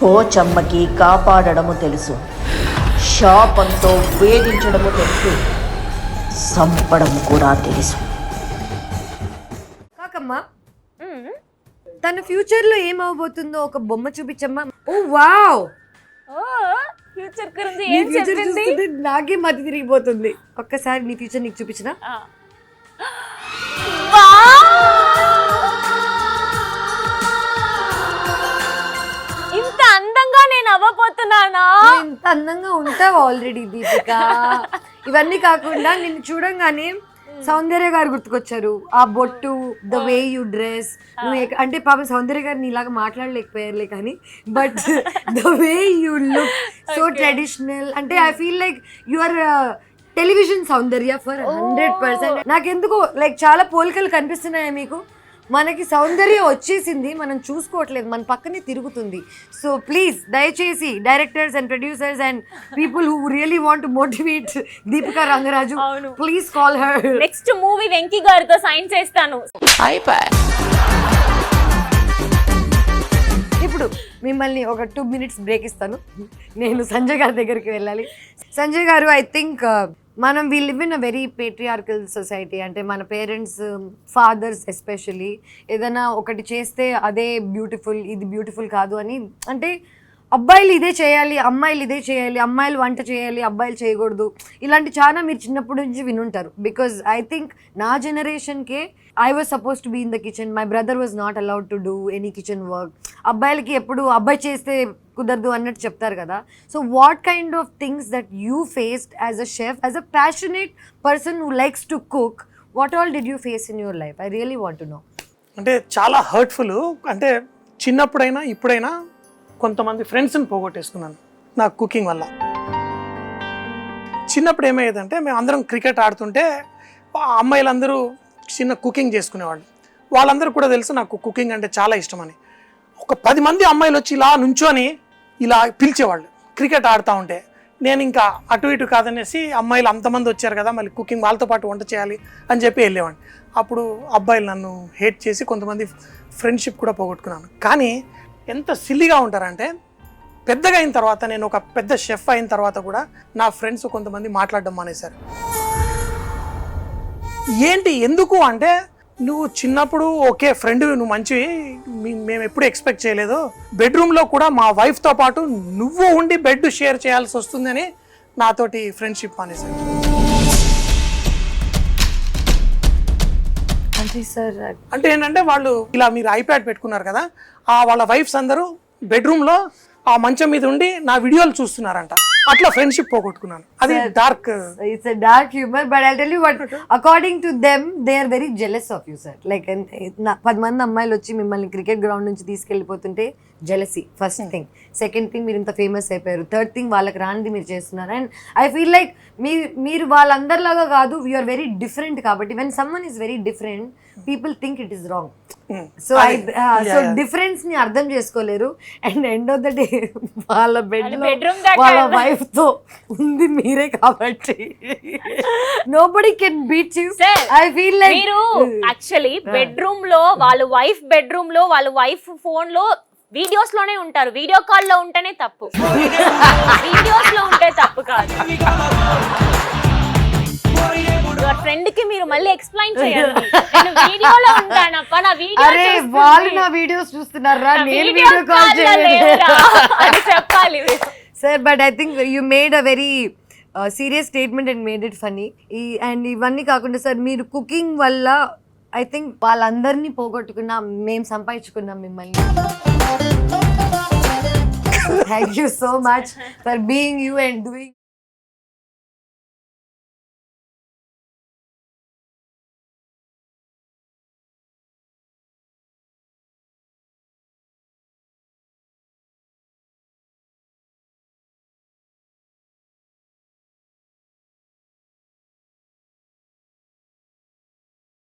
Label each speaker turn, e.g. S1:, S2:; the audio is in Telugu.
S1: పోచమ్మకి కాపాడడము తెలుసు, శాపంతో వేధించడము తెలుసు, సంపడము కూడా తెలుసు.
S2: కాకమ్మ, తన ఫ్యూచర్ లో ఏమవబోతుందో ఒక బొమ్మ చూపించమ్మా. ఓ వావ్,
S3: ఫ్యూచర్ గురించి
S2: నీ
S3: ఏం
S2: ఫ్యూచర్
S3: చెప్పింది?
S2: చూస్తుంటే నాకే మతి తిరిగిపోతుంది. ఒక్కసారి నీ ఫ్యూచర్ నీకు చూపించిన.
S3: ఇంత అందంగా నేను అవ్వబోతున్నానా?
S2: ఇంత అందంగా ఉంటావు ఆల్రెడీ దీపిక. ఇవన్నీ కాకుండా నిన్ను చూడంగానే సౌందర్య గారు గుర్తుకొచ్చారు. ఆ బొట్టు, ద వే యూ డ్రెస్, నువ్వు అంటే పాపం సౌందర్య గారు నీలాగా మాట్లాడలేకపోయారులే కానీ, but the way you look so traditional. అంటే I feel like you are television Soundarya for 100%. నాకెందుకో లైక్ చాలా పోలికలు కనిపిస్తున్నాయి మీకు. మనకి సౌందర్యం వచ్చేసింది, మనం చూసుకోవట్లేదు, మన పక్కనే తిరుగుతుంది. సో ప్లీజ్ దయచేసి directors and producers and people who really want to motivate Deepika Rangaraju, please call her.
S3: Next movie Venky గారితో సైన్ చేస్తాను.
S2: ఇప్పుడు మిమ్మల్ని ఒక 2 minutes బ్రేక్ ఇస్తాను. నేను సంజయ్ గారి దగ్గరికి వెళ్ళాలి. సంజయ్ గారు, ఐ థింక్ మనం we live in a very patriarchal society. అంటే మన పేరెంట్స్, ఫాదర్స్ ఎస్పెషలీ ఏదైనా ఒకటి చేస్తే అదే బ్యూటిఫుల్, ఇది బ్యూటిఫుల్ కాదు అని, అంటే అబ్బాయిలు ఇదే చేయాలి, అమ్మాయిలు ఇదే చేయాలి, అమ్మాయిలు వంట చేయాలి, అబ్బాయిలు చేయకూడదు, ఇలాంటి చాలా మీరు చిన్నప్పటి నుంచి వినుంటారు. బికాజ్ ఐ థింక్ నా జనరేషన్కే I was suppose to be in the kitchen, my brother was not allowed to do any kitchen work. అబ్బాయిలకి ఎప్పుడు అబ్బాయి చేస్తే కుదరదు అన్నట్టు చెప్తారు కదా. So what kind of things that you faced as a chef, as a passionate person who likes to cook, what all did you face in your life? I really want to know.
S4: అంటే చాలా హర్ట్ఫుల్. అంటే చిన్నప్పుడైనా ఇప్పుడైనా కొంతమంది ఫ్రెండ్స్ని పోగొట్టేసుకున్నాను నా కుకింగ్ వల్ల. చిన్నప్పుడు ఏమయ్యేదంటే మేము అందరం క్రికెట్ ఆడుతుంటే అమ్మాయిలందరూ చిన్న కుకింగ్ చేసుకునేవాళ్ళు. వాళ్ళందరూ కూడా తెలుసు నాకు కుకింగ్ అంటే చాలా ఇష్టమని. ఒక 10 మంది అమ్మాయిలు వచ్చి ఇలా నుంచొని ఇలా పిలిచేవాళ్ళు క్రికెట్ ఆడుతూ ఉంటే. నేను ఇంకా అటు ఇటు కాదనేసి అమ్మాయిలు అంతమంది వచ్చారు కదా, మళ్ళీ కుకింగ్ వాళ్ళతో పాటు వంట చేయాలి అని చెప్పి వెళ్ళేవాడిని. అప్పుడు అబ్బాయిలు నన్ను హేట్ చేసి కొంతమంది ఫ్రెండ్షిప్ కూడా పోగొట్టుకున్నాను. కానీ ఎంత సిల్లీగా ఉంటారంటే పెద్దగా అయిన తర్వాత, నేను ఒక పెద్ద షెఫ్ అయిన తర్వాత కూడా నా ఫ్రెండ్స్ కొంతమంది మాట్లాడడం మానేశారు. ఏంటి ఎందుకు అంటే, నువ్వు చిన్నప్పుడు ఓకే ఫ్రెండ్, నువ్వు మంచివి, మేము ఎప్పుడు ఎక్స్పెక్ట్ చేయలేదు, బెడ్రూమ్లో కూడా మా వైఫ్తో పాటు నువ్వు ఉండి బెడ్ షేర్ చేయాల్సి వస్తుందని నాతోటి ఫ్రెండ్షిప్ మానేశారు. అంటే ఏంటంటే వాళ్ళు ఇలా మీరు ఐప్యాడ్ పెట్టుకున్నారు కదా, వాళ్ళ వైఫ్స్ అందరూ బెడ్రూమ్లో ఆ మంచం మీద ఉండి నా వీడియోలు చూస్తున్నారంట. అట్లా ఫ్రెండ్షిప్ పోగొట్టుకున్నాను. అది dark,
S2: it's a dark humour. But I tell you what, according to them they are very jealous of you sir. Like 10 మంది అమ్మాయిలు వచ్చి మిమ్మల్ని క్రికెట్ గ్రౌండ్ నుంచి తీసుకెళ్ళిపోతుంటే jealousy first thing. Second thing, మీరు ఇంత ఫేమస్ అయిపోయారు. థర్డ్ థింగ్, వాళ్ళకి రానిది మీరు చేస్తున్నారు. అండ్ ఐ ఫీల్ లైక్ మీరు వాళ్ళందరిలాగా కాదు, యు ఆర్ వెరీ డిఫరెంట్. కాబట్టి when someone is very different, people think it is wrong. So difference ని అర్థం చేసుకోలేరు. And end of the day వాళ్ళ బెడ్రూమ్ వాళ్ళ వైఫ్ తో ఉంది మీరే కాబట్టి nobody can beat you. I feel like
S3: మీరు యాక్చువల్లీ బెడ్రూమ్ లో వాళ్ళ వైఫ్, బెడ్రూమ్ లో వాళ్ళ వైఫ్ ఫోన్ లో వీడియోస్ లోనే ఉంటారు. వీడియో కాల్ లో ఉంటేనే తప్పు, వీడియోస్ లో ఉంటే తప్పు కాదు. ఫ్రెండ్ కి మీరు మళ్ళీ ఎక్స్ప్లెయిన్ చేయాలి, నేను వీడియోలో ఉంటానప్ప, నా వీడియో
S2: అరే వాళ్ళు నా వీడియోస్ చూస్తున్నారా, నేను వీడియో కాల్ చేయలేదా
S3: అని చెప్పాలి
S2: sir. But I think you made a very serious statement and made it funny. And ఇవన్నీ కాకుండా సార్, మీరు కుకింగ్ వల్ల ఐ థింక్ వాళ్ళందరినీ పోగొట్టుకున్నాం, మేము సంపాదించుకున్నాం మిమ్మల్ని. Thank you so much for being you and doing